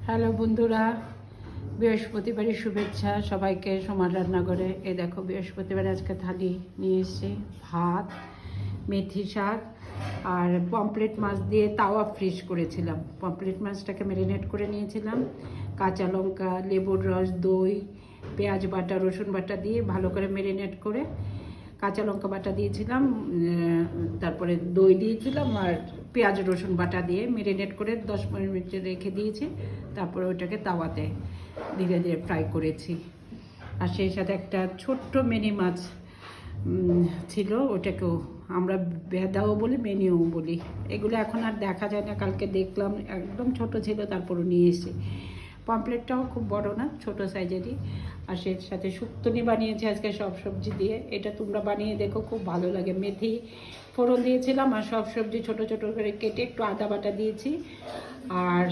Hello বন্ধুরা, বৃহস্পতিবারের শুভেচ্ছা সবাইকে। সমাজ রান্নাঘরে এই দেখো, বৃহস্পতিবার আজকে থালি নিয়ে এসেছি। ভাত, মেথি শাক আর পমফ্রেট মাছ দিয়ে তাওয়া ফ্রিজ করেছিলাম। পমফ্রেট মাছটাকে ম্যারিনেট করে নিয়েছিলাম। কাঁচা লঙ্কা, লেবুর রস, দই, পেঁয়াজ বাটা, রসুন বাটা দিয়ে ভালো করে ম্যারিনেট করে, কাঁচা লঙ্কা বাটা দিয়েছিলাম, তারপরে দই দিয়েছিলাম আর পেঁয়াজ রসুন বাটা দিয়ে ম্যারিনেট করে 10-15 মিনিট রেখে দিয়েছি। তারপরে ওইটাকে তাওয়াতে ধীরে ধীরে ফ্রাই করেছি। আর সেই সাথে একটা ছোট্ট মিনি মাছ ছিল, ওটাকেও আমরা বেদাও বলি, মেনিও বলি। এগুলো এখন আর দেখা যায় না, কালকে দেখলাম একদম ছোট ছিল, তারপরও নিয়ে এসেছি। পমফ্রেটটাও খুব বড় না, ছোট সাইজেরই। আর সেই সাথে শুক্তনি বানিয়েছি আজকে সব সবজি দিয়ে। এটা তোমরা বানিয়ে দেখো, খুব ভালো লাগে। মেথি ফোড়ন দিয়েছিলাম আর সব সবজি ছোট ছোট করে কেটে একটু আদা বাটা দিয়েছি, আর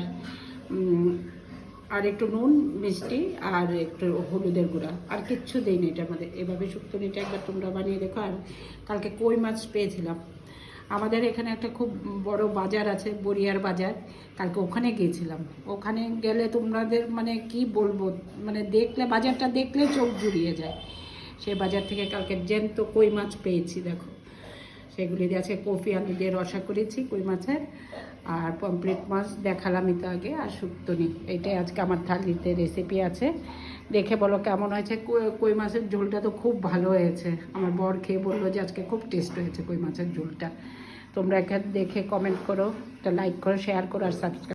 আর একটু নুন, মিষ্টি আর একটু হলুদের গুঁড়া, আর কিচ্ছু দিইনি এটার মধ্যে। এভাবে শুক্তনিটা একবার তোমরা বানিয়ে দেখো। আর কালকে কই মাছ পেয়েছিলাম। আমাদের এখানে একটা খুব বড় বাজার আছে, বড়িয়ার বাজার। কালকে ওখানে গিয়েছিলাম। ওখানে গেলে তোমাদের মানে কি বলবো, মানে দেখলে, বাজারটা দেখলে চোখ জুড়িয়ে যায়। সেই বাজার থেকে কালকে জ্যান্ত কই মাছ পেয়েছি, দেখো। সেগুলি দিয়ে আজকে কফি আলু দিয়ে রসা করেছি কই মাছের। আর পমফ্রেট মাছ দেখালামই তো আগে, আর শুক্তনি। এইটাই আজকে আমার থালিতে রেসিপি আছে। দেখে বলো কেমন হয়েছে। কই মাছের ঝোলটা তো খুব ভালো হয়েছে। আমার বর খেয়ে বললো যে আজকে খুব টেস্ট হয়েছে কই মাছের ঝোলটা। তোমরা এখানে দেখে কমেন্ট করো, একটা লাইক করো, শেয়ার করো আর সাবস্ক্রাইব।